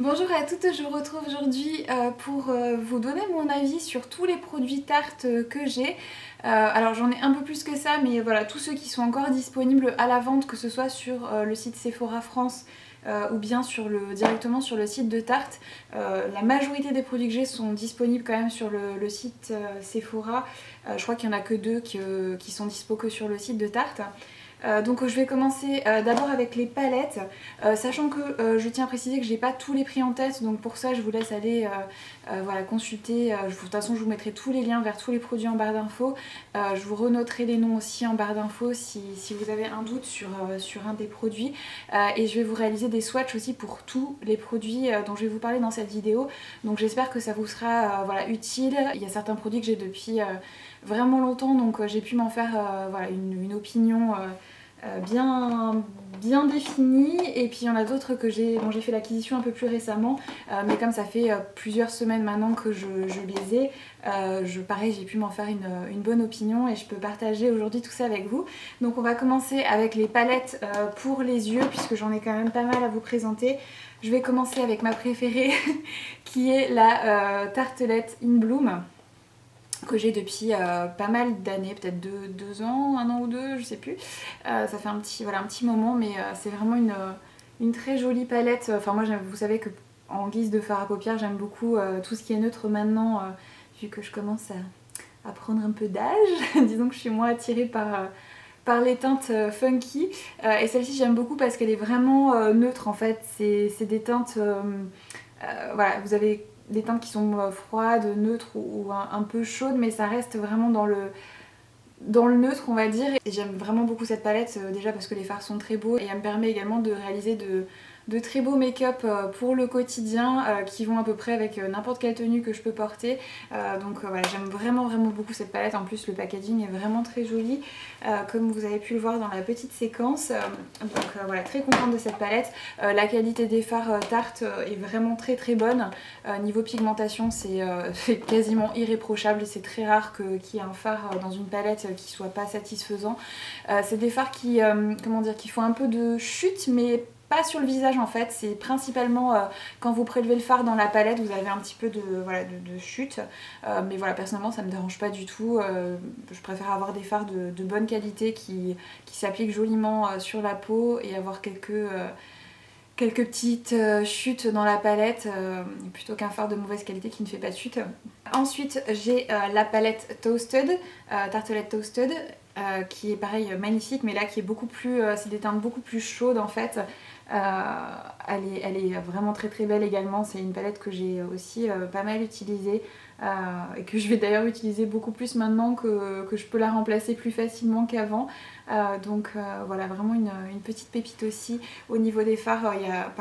Bonjour à toutes, je vous retrouve aujourd'hui pour vous donner mon avis sur tous les produits Tarte que j'ai. Alors j'en ai un peu plus que ça, mais voilà, tous ceux qui sont encore disponibles à la vente, que ce soit sur le site Sephora France ou bien directement sur le site de Tarte. La majorité des produits que j'ai sont disponibles quand même sur le site Sephora. Je crois qu'il n'y en a que deux qui sont dispo que sur le site de Tarte. Donc je vais commencer d'abord avec les palettes, sachant que je tiens à préciser que j'ai pas tous les prix en tête, donc pour ça je vous laisse aller voilà, consulter. De toute façon je vous mettrai tous les liens vers tous les produits en barre d'infos. Je vous renoterai les noms aussi en barre d'infos si vous avez un doute sur un des produits. Et je vais vous réaliser des swatchs aussi pour tous les produits dont je vais vous parler dans cette vidéo. Donc j'espère que ça vous sera voilà, utile. Il y a certains produits que j'ai depuis vraiment longtemps, donc j'ai pu m'en faire voilà, une opinion bien définie. Et puis il y en a d'autres dont j'ai fait l'acquisition un peu plus récemment, mais comme ça fait plusieurs semaines maintenant que je les ai, pareil, j'ai pu m'en faire une bonne opinion et je peux partager aujourd'hui tout ça avec vous. Donc on va commencer avec les palettes pour les yeux, puisque j'en ai quand même pas mal à vous présenter. Je vais commencer avec ma préférée qui est la tartelette In Bloom, que j'ai depuis pas mal d'années, peut-être deux ans, un an ou deux, je sais plus. Ça fait un petit moment, mais c'est vraiment une très jolie palette. Enfin moi, vous savez que en guise de fard à paupières, j'aime beaucoup tout ce qui est neutre maintenant, vu que je commence à prendre un peu d'âge. Disons que je suis moins attirée par les teintes funky. Et celle-ci, j'aime beaucoup parce qu'elle est vraiment neutre en fait. C'est des teintes... voilà, vous avez des teintes qui sont froides, neutres ou un peu chaudes, mais ça reste vraiment dans le neutre, on va dire. Et j'aime vraiment beaucoup cette palette, déjà parce que les fards sont très beaux et elle me permet également de réaliser de très beaux make-up pour le quotidien qui vont à peu près avec n'importe quelle tenue que je peux porter. Donc voilà, j'aime vraiment beaucoup cette palette. En plus, le packaging est vraiment très joli, comme vous avez pu le voir dans la petite séquence. Donc voilà, très contente de cette palette. La qualité des fards Tarte est vraiment très bonne. Niveau pigmentation, c'est quasiment irréprochable et c'est très rare qu'il y ait un fard dans une palette qui soit pas satisfaisant. C'est des fards qui font un peu de chute, mais pas sur le visage en fait. C'est principalement quand vous prélevez le fard dans la palette, vous avez un petit peu de chute. Mais voilà, personnellement ça me dérange pas du tout. Je préfère avoir des fards de bonne qualité qui s'appliquent joliment sur la peau et avoir quelques petites chutes dans la palette plutôt qu'un fard de mauvaise qualité qui ne fait pas de chute. Ensuite j'ai la palette Toasted, tartelette Toasted, qui est pareil magnifique, mais là qui est beaucoup plus, c'est des teintes beaucoup plus chaudes en fait. Elle est vraiment très belle également. C'est une palette que j'ai aussi pas mal utilisée et que je vais d'ailleurs utiliser beaucoup plus maintenant que je peux la remplacer plus facilement qu'avant. Donc voilà, vraiment une petite pépite aussi. Au niveau des fards, il n'y a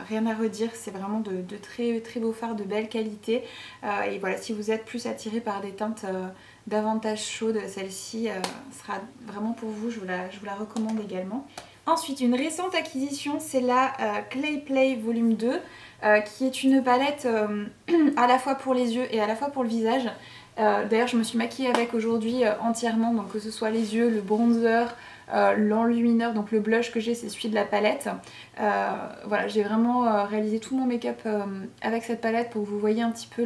rien à redire. C'est vraiment de très beaux fards de belle qualité. Et voilà, si vous êtes plus attiré par des teintes davantage chaudes, celle-ci sera vraiment pour vous. Je vous la recommande également. Ensuite, une récente acquisition, c'est la Clay Play Volume 2, qui est une palette à la fois pour les yeux et à la fois pour le visage. D'ailleurs, je me suis maquillée avec aujourd'hui entièrement, donc que ce soit les yeux, le bronzer, l'enlumineur, donc le blush que j'ai, c'est celui de la palette. Voilà, j'ai vraiment réalisé tout mon make-up avec cette palette pour que vous voyez un petit peu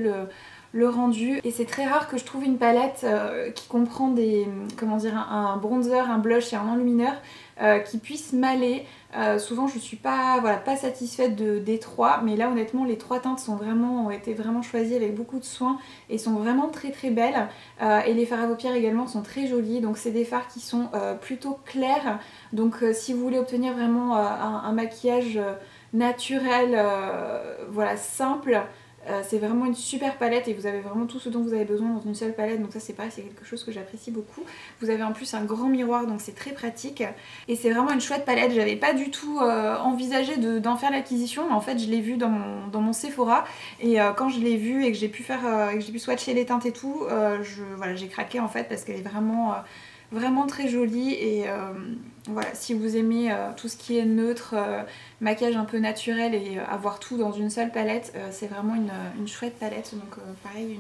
le rendu. Et c'est très rare que je trouve une palette qui comprend un bronzer, un blush et un enlumineur qui puisse m'aller. Souvent je suis pas satisfaite des trois, mais là honnêtement les trois teintes ont été vraiment choisies avec beaucoup de soin et sont vraiment très belles. Et les fards à paupières également sont très jolis, donc c'est des fards qui sont plutôt clairs. Donc si vous voulez obtenir vraiment un maquillage naturel, voilà, simple, c'est vraiment une super palette et vous avez vraiment tout ce dont vous avez besoin dans une seule palette. Donc ça c'est pareil, c'est quelque chose que j'apprécie beaucoup. Vous avez en plus un grand miroir, donc c'est très pratique. Et c'est vraiment une chouette palette. J'avais pas du tout envisagé d'en faire l'acquisition, mais en fait je l'ai vue dans mon Sephora. Et quand je l'ai vue et que j'ai pu swatcher les teintes et tout, voilà, j'ai craqué en fait parce qu'elle est vraiment très jolie. Et voilà, si vous aimez tout ce qui est neutre, maquillage un peu naturel et avoir tout dans une seule palette, c'est vraiment une chouette palette. Donc pareil,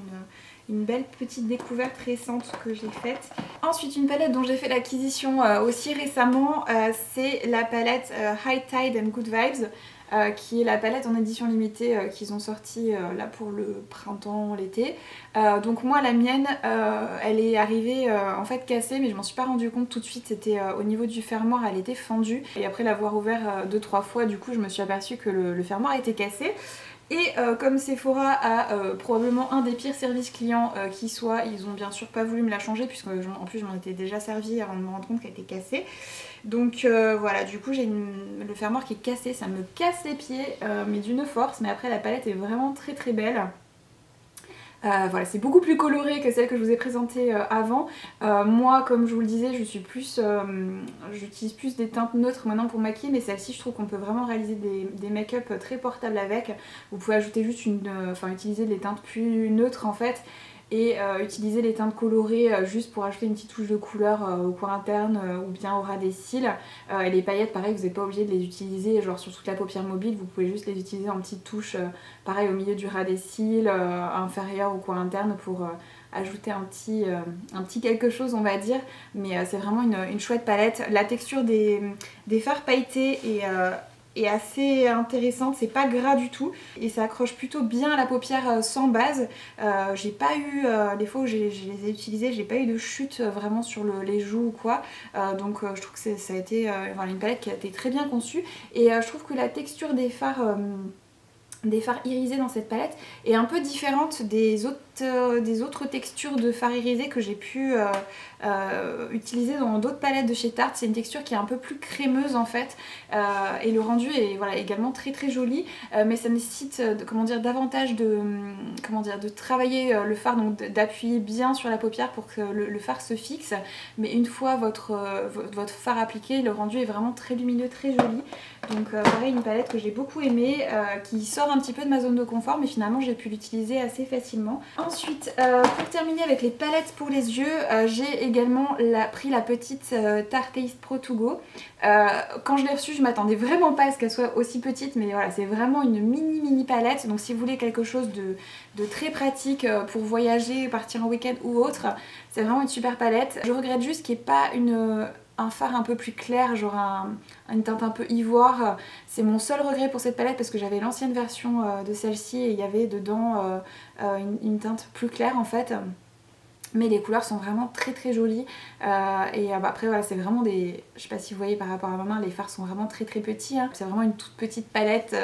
une belle petite découverte récente que j'ai faite. Ensuite, une palette dont j'ai fait l'acquisition aussi récemment, c'est la palette High Tide and Good Vibes. qui est la palette en édition limitée qu'ils ont sorti là pour le printemps, l'été. Donc moi la mienne, elle est arrivée en fait cassée, mais je m'en suis pas rendu compte tout de suite. C'était au niveau du fermoir, elle était fendue. Et après l'avoir ouvert 2-3 fois, du coup je me suis aperçue que le fermoir était cassé. Et comme Sephora a probablement un des pires services clients qui soit, ils ont bien sûr pas voulu me la changer puisque en plus je m'en étais déjà servi avant de me rendre compte qu'elle était cassée. Donc voilà, du coup j'ai le fermoir qui est cassé, ça me casse les pieds mais d'une force, mais après la palette est vraiment très très belle. Voilà, c'est beaucoup plus coloré que celle que je vous ai présentée avant. Moi, comme je vous le disais, j'utilise plus des teintes neutres maintenant pour maquiller, mais celle-ci, je trouve qu'on peut vraiment réaliser des make-up très portables avec. Vous pouvez ajouter juste utiliser des teintes plus neutres en fait, et utiliser les teintes colorées juste pour ajouter une petite touche de couleur au coin interne ou bien au ras des cils. Et les paillettes, pareil, vous n'êtes pas obligé de les utiliser genre sur toute la paupière mobile, vous pouvez juste les utiliser en petites touches, pareil au milieu du ras des cils, inférieur au coin interne pour ajouter un petit quelque chose on va dire. Mais c'est vraiment une chouette palette. La texture des fards pailletés est assez intéressante, c'est pas gras du tout et ça accroche plutôt bien à la paupière sans base. J'ai pas eu, les fois où je les ai utilisées, j'ai pas eu de chute vraiment sur les joues ou quoi. Donc je trouve que ça a été une palette qui a été très bien conçue et je trouve que la texture des fards irisés dans cette palette est un peu différente des autres textures de fards irisés que j'ai pu utiliser dans d'autres palettes de chez Tarte. C'est une texture qui est un peu plus crémeuse en fait et le rendu est également très très joli, mais ça nécessite davantage de travailler le fard, donc d'appuyer bien sur la paupière pour que le fard se fixe, mais une fois votre fard appliqué, le rendu est vraiment très lumineux, très joli. Donc pareil, une palette que j'ai beaucoup aimée, qui sort un petit peu de ma zone de confort, mais finalement j'ai pu l'utiliser assez facilement. Ensuite, pour terminer avec les palettes pour les yeux, j'ai également pris la petite Tarte Taste Pro To Go. Quand je l'ai reçue, je m'attendais vraiment pas à ce qu'elle soit aussi petite, mais voilà, c'est vraiment une mini palette. Donc si vous voulez quelque chose de très pratique pour voyager, partir en week-end ou autre, c'est vraiment une super palette. Je regrette juste qu'il n'y ait pas un fard un peu plus clair, genre une teinte un peu ivoire. C'est mon seul regret pour cette palette parce que j'avais l'ancienne version de celle-ci et il y avait dedans une teinte plus claire en fait. Mais les couleurs sont vraiment très très jolies après voilà, c'est vraiment des... Je sais pas si vous voyez par rapport à ma main, les fards sont vraiment très très petits hein. C'est vraiment une toute petite palette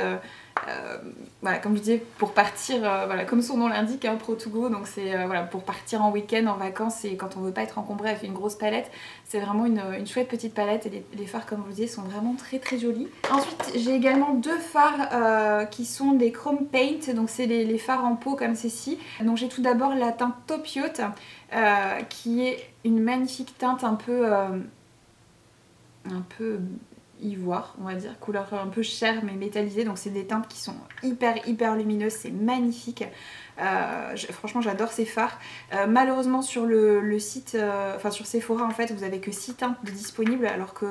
voilà, comme je disais, pour partir, voilà, comme son nom l'indique, hein, Pro To Go, donc c'est voilà, pour partir en week-end, en vacances, et quand on veut pas être encombré avec une grosse palette, c'est vraiment une chouette petite palette et les fards, comme je vous disais, sont vraiment très très jolis. Ensuite, j'ai également deux fards qui sont des Chrome Paint, donc c'est les fards en pot comme ceci. Donc j'ai tout d'abord la teinte Top Yacht, qui est une magnifique teinte un peu ivoire, on va dire, couleur un peu chair mais métallisée, donc c'est des teintes qui sont hyper lumineuses, c'est magnifique. Franchement j'adore ces fards. Malheureusement sur le site, sur Sephora en fait, vous avez que 6 teintes de disponibles, alors que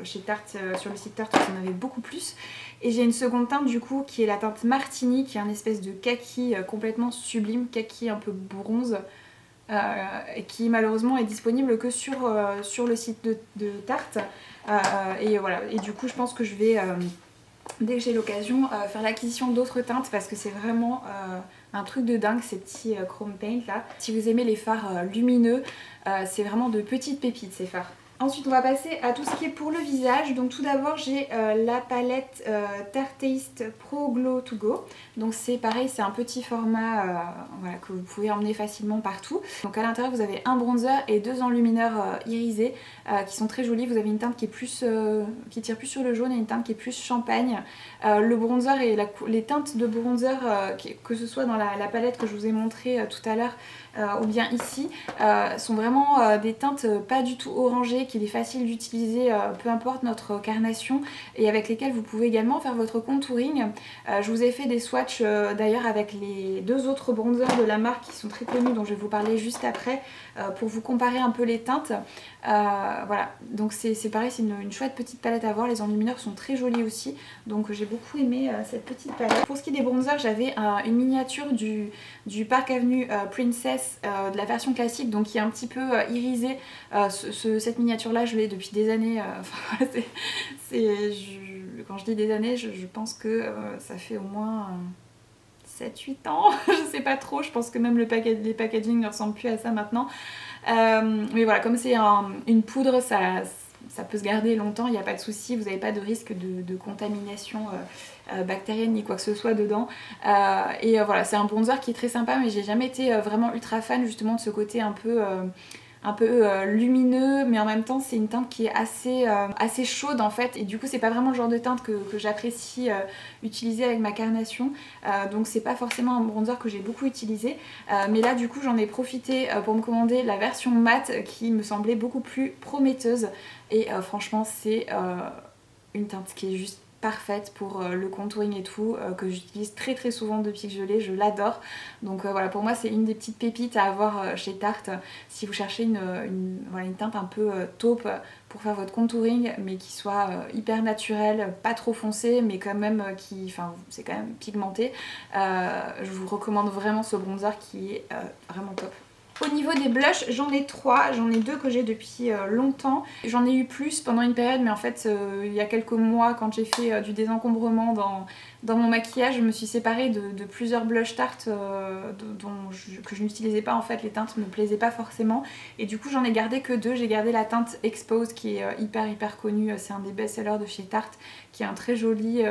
chez Tarte, sur le site Tarte, vous en avez beaucoup plus. Et j'ai une seconde teinte du coup qui est la teinte Martini, qui est un espèce de kaki complètement sublime, kaki un peu bronze. Et qui malheureusement est disponible que sur le site de Tarte. Et voilà, et du coup je pense que je vais, dès que j'ai l'occasion, faire l'acquisition d'autres teintes parce que c'est vraiment un truc de dingue ces petits Chrome Paint là. Si vous aimez les fards lumineux, c'est vraiment de petites pépites ces fards. Ensuite on va passer à tout ce qui est pour le visage. Donc tout d'abord j'ai la palette Tarte Taste Pro Glow To Go. Donc c'est pareil, c'est un petit format voilà, que vous pouvez emmener facilement partout. Donc à l'intérieur vous avez un bronzer et deux enlumineurs irisés qui sont très jolis. Vous avez une teinte qui est plus qui tire plus sur le jaune et une teinte qui est plus champagne. Le bronzer et les teintes de bronzer, que ce soit dans la palette que je vous ai montrée tout à l'heure ou bien ici, sont vraiment des teintes pas du tout orangées, qu'il est facile d'utiliser peu importe notre carnation, et avec lesquelles vous pouvez également faire votre contouring. Je vous ai fait des swatchs d'ailleurs avec les deux autres bronzers de la marque qui sont très connus, dont je vais vous parler juste après, pour vous comparer un peu les teintes. Voilà, donc c'est pareil, c'est une chouette petite palette à voir. Les enlumineurs sont très jolis aussi, donc j'ai beaucoup aimé cette petite palette. Pour ce qui est des bronzers, j'avais une miniature du Park Avenue Princess de la version classique, donc qui est un petit peu irisée. Cette miniature là je l'ai depuis des années, quand je dis des années, je pense que ça fait au moins 7-8 ans, je sais pas trop, je pense que même les packaging ne ressemblent plus à ça maintenant. Mais voilà, comme c'est une poudre, ça peut se garder longtemps, il n'y a pas de souci, vous n'avez pas de risque de contamination bactérienne ni quoi que ce soit dedans. Voilà, c'est un bronzer qui est très sympa, mais j'ai jamais été vraiment ultra fan justement de ce côté un peu lumineux, mais en même temps c'est une teinte qui est assez chaude en fait, et du coup c'est pas vraiment le genre de teinte que j'apprécie utiliser avec ma carnation, donc c'est pas forcément un bronzer que j'ai beaucoup utilisé, mais là du coup j'en ai profité pour me commander la version mat qui me semblait beaucoup plus prometteuse, et franchement c'est une teinte qui est juste parfaite pour le contouring et tout, que j'utilise très très souvent depuis que je l'ai, je l'adore. Donc voilà, pour moi c'est une des petites pépites à avoir chez Tarte si vous cherchez voilà, une teinte un peu taupe pour faire votre contouring, mais qui soit hyper naturelle, pas trop foncé, mais quand même c'est quand même pigmenté. Je vous recommande vraiment ce bronzer qui est vraiment top. Au niveau des blushs, j'en ai 3, j'en ai 2 que j'ai depuis longtemps. J'en ai eu plus pendant une période, mais en fait il y a quelques mois, quand j'ai fait du désencombrement dans mon maquillage, je me suis séparée de plusieurs blush Tarte que je n'utilisais pas en fait, les teintes me plaisaient pas forcément. Et du coup j'en ai gardé que 2, j'ai gardé la teinte Expose qui est hyper connue, c'est un des best-sellers de chez Tarte, qui est un très joli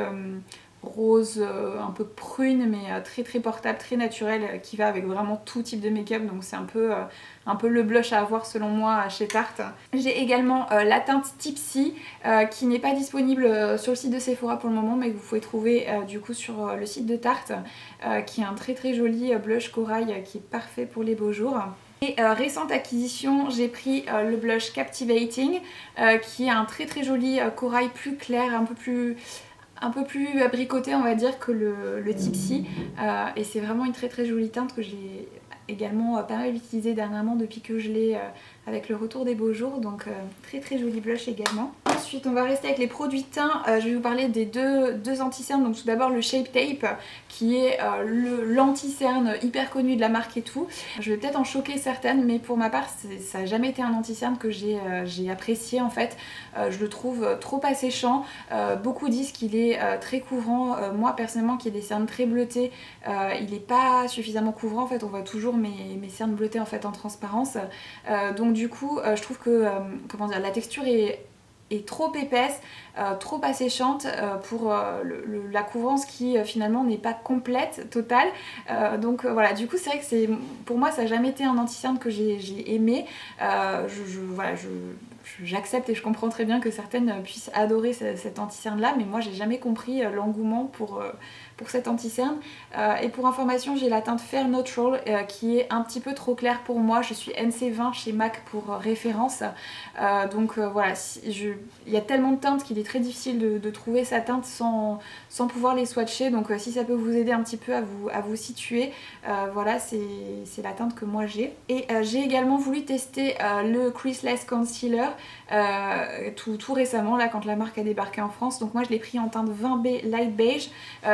rose un peu prune, mais très portable, très naturel, qui va avec vraiment tout type de make-up, donc c'est un peu le blush à avoir selon moi chez Tarte. J'ai également la teinte Tipsy qui n'est pas disponible sur le site de Sephora pour le moment, mais que vous pouvez trouver du coup sur le site de Tarte, qui est un très joli blush corail qui est parfait pour les beaux jours. Et récente acquisition, j'ai pris le blush Captivating qui est un très joli corail plus clair, un peu plus abricoté on va dire que le Tipsy, et c'est vraiment une très jolie teinte que j'ai également pas mal utilisée dernièrement depuis que je l'ai avec le retour des beaux jours, donc très joli blush également. Ensuite on va rester avec les produits teints, je vais vous parler des deux anti-cernes. Donc tout d'abord le Shape Tape qui est l'anti-cerne hyper connu de la marque et tout. Je vais peut-être en choquer certaines, mais pour ma part ça n'a jamais été un anti-cerne que j'ai apprécié en fait. Je le trouve trop asséchant, beaucoup disent qu'il est très couvrant, moi personnellement qui ai des cernes très bleutées, il n'est pas suffisamment couvrant en fait, on voit toujours mes cernes bleutées en fait en transparence, donc du coup je trouve que comment dire, la texture est trop épaisse, trop asséchante pour la couvrance qui finalement n'est pas complète, totale. Donc voilà, du coup c'est vrai que pour moi ça n'a jamais été un anti-cerne que j'ai aimé. Voilà, j'accepte et je comprends très bien que certaines puissent adorer cet anti-cerne là, mais moi j'ai jamais compris l'engouement pour cet anti-cerne. Et pour information, j'ai la teinte Fair Neutral qui est un petit peu trop claire pour moi. Je suis NC20 chez MAC pour référence, donc voilà, il y a tellement de teintes qu'il est très difficile de trouver sa teinte sans pouvoir les swatcher, donc si ça peut vous aider un petit peu à vous situer, voilà, c'est la teinte que moi j'ai. Et j'ai également voulu tester le Creaseless Concealer tout récemment, là, quand la marque a débarqué en France. Donc moi je l'ai pris en teinte 20B Light Beige,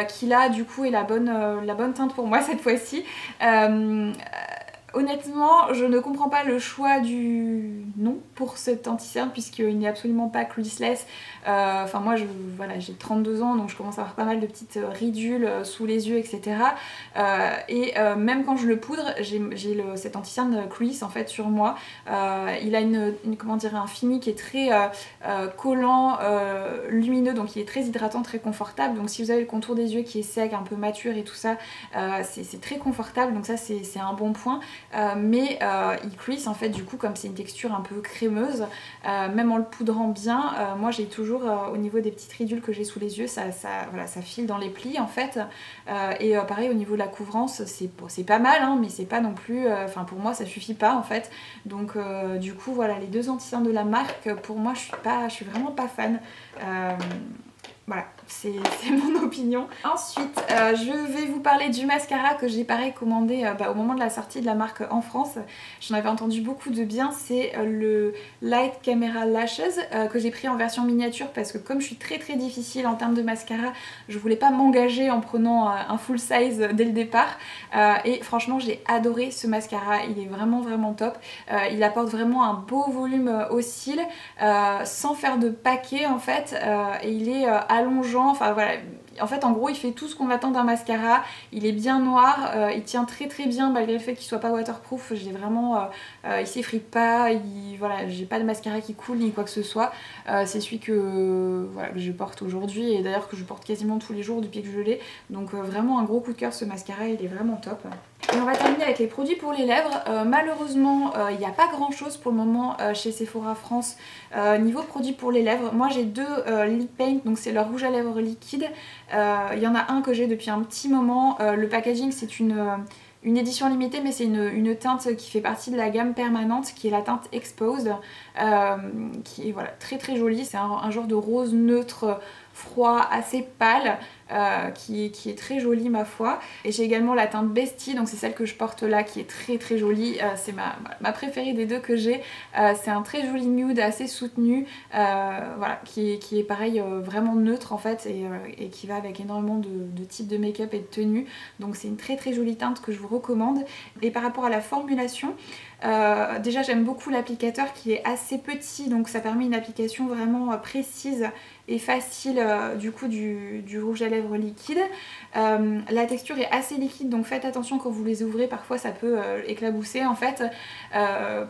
qui là du coup est la bonne teinte pour moi cette fois-ci. Honnêtement, je ne comprends pas le choix du nom pour cet anti-cerne puisqu'il n'est absolument pas creaseless. Enfin moi voilà, j'ai 32 ans, donc je commence à avoir pas mal de petites ridules sous les yeux, etc. Même quand je le poudre, j'ai cet anti-cerne crease en fait sur moi. Il a comment dire, un fini qui est très collant, lumineux, donc il est très hydratant, très confortable. Donc si vous avez le contour des yeux qui est sec, un peu mature et tout ça, c'est très confortable, donc ça c'est un bon point. Mais il crease en fait, du coup, comme c'est une texture un peu crémeuse, même en le poudrant bien, moi j'ai toujours au niveau des petites ridules que j'ai sous les yeux, voilà, ça file dans les plis en fait. Et pareil au niveau de la couvrance, c'est pas mal, hein, mais c'est pas non plus, enfin pour moi ça suffit pas en fait. Donc du coup voilà, les deux anti-cernes de la marque, pour moi je suis vraiment pas fan. Voilà, c'est mon opinion. Ensuite, je vais vous parler du mascara que j'ai pareil commandé au moment de la sortie de la marque en France. J'en avais entendu beaucoup de bien, c'est le Light Camera Lashes que j'ai pris en version miniature parce que comme je suis très difficile en termes de mascara, je voulais pas m'engager en prenant un full size dès le départ. Et franchement, j'ai adoré ce mascara, il est vraiment top. Il apporte vraiment un beau volume aux cils sans faire de paquet en fait, et il est à allongeant, enfin voilà. En fait, en gros, il fait tout ce qu'on attend d'un mascara. Il est bien noir, il tient très très bien malgré le fait qu'il soit pas waterproof. J'ai vraiment, il s'effrite pas, voilà, j'ai pas de mascara qui coule ni quoi que ce soit. C'est celui voilà, que je porte aujourd'hui et d'ailleurs que je porte quasiment tous les jours depuis que je l'ai. Donc vraiment un gros coup de cœur ce mascara, il est vraiment top. Et on va terminer avec les produits pour les lèvres. Malheureusement, il n'y a pas grand chose pour le moment chez Sephora France niveau produits pour les lèvres. Moi j'ai deux lip paint, donc c'est leur rouge à lèvres liquide. Il y en a un que j'ai depuis un petit moment. Le packaging c'est une édition limitée, mais c'est une teinte qui fait partie de la gamme permanente, qui est la teinte Exposed, qui est voilà, très très jolie. C'est un genre de rose neutre, froid, assez pâle, qui est très jolie ma foi. Et j'ai également la teinte Bestie, donc c'est celle que je porte là, qui est très très jolie. C'est ma préférée des deux que j'ai. C'est un très joli nude, assez soutenu, voilà, qui est pareil, vraiment neutre en fait, et qui va avec énormément de types de make-up et de tenues. Donc c'est une très très jolie teinte que je vous recommande. Et par rapport à la formulation, déjà j'aime beaucoup l'applicateur qui est assez petit, donc ça permet une application vraiment précise et facile du coup du rouge à lèvres liquide. La texture est assez liquide, donc faites attention quand vous les ouvrez, parfois ça peut éclabousser en fait.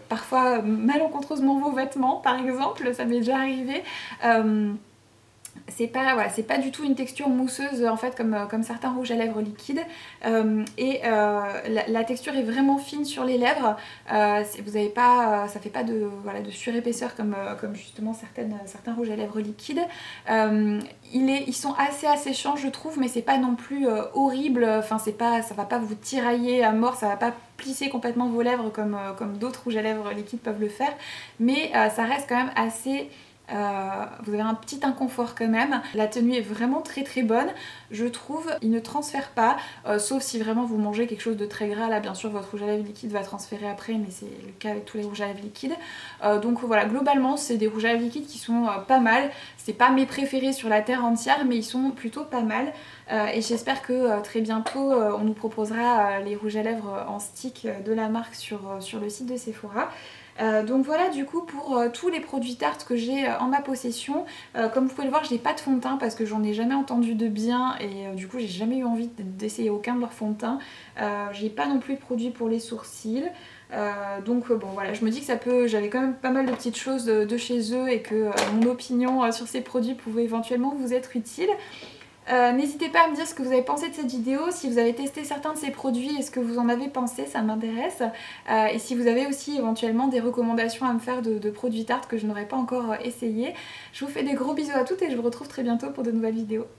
Parfois malencontreusement vos vêtements par exemple, ça m'est déjà arrivé. C'est pas, voilà, c'est pas du tout une texture mousseuse en fait comme certains rouges à lèvres liquides, la texture est vraiment fine sur les lèvres, vous avez pas, ça fait pas voilà, de surépaisseur comme justement certains rouges à lèvres liquides. Ils sont assez asséchants je trouve, mais c'est pas non plus horrible, enfin ça va pas vous tirailler à mort, ça va pas plisser complètement vos lèvres comme d'autres rouges à lèvres liquides peuvent le faire, mais ça reste quand même assez... vous avez un petit inconfort quand même. La tenue est vraiment très très bonne, je trouve. Il ne transfère pas, sauf si vraiment vous mangez quelque chose de très gras. Là bien sûr votre rouge à lèvres liquide va transférer après, mais c'est le cas avec tous les rouges à lèvres liquides. Donc voilà, globalement c'est des rouges à lèvres liquides qui sont pas mal. C'est pas mes préférés sur la terre entière, mais ils sont plutôt pas mal. Et j'espère que très bientôt on nous proposera les rouges à lèvres en stick de la marque sur le site de Sephora. Donc voilà du coup pour tous les produits Tarte que j'ai en ma possession. Comme vous pouvez le voir, je n'ai pas de fond de teint parce que j'en ai jamais entendu de bien et du coup j'ai jamais eu envie d'essayer aucun de leurs fonds de teint. J'ai pas non plus de produits pour les sourcils. Donc bon voilà, je me dis que j'avais quand même pas mal de petites choses de chez eux et que mon opinion sur ces produits pouvait éventuellement vous être utile. N'hésitez pas à me dire ce que vous avez pensé de cette vidéo, si vous avez testé certains de ces produits et ce que vous en avez pensé, ça m'intéresse. Et si vous avez aussi éventuellement des recommandations à me faire de produits Tarte que je n'aurais pas encore essayé. Je vous fais des gros bisous à toutes et je vous retrouve très bientôt pour de nouvelles vidéos.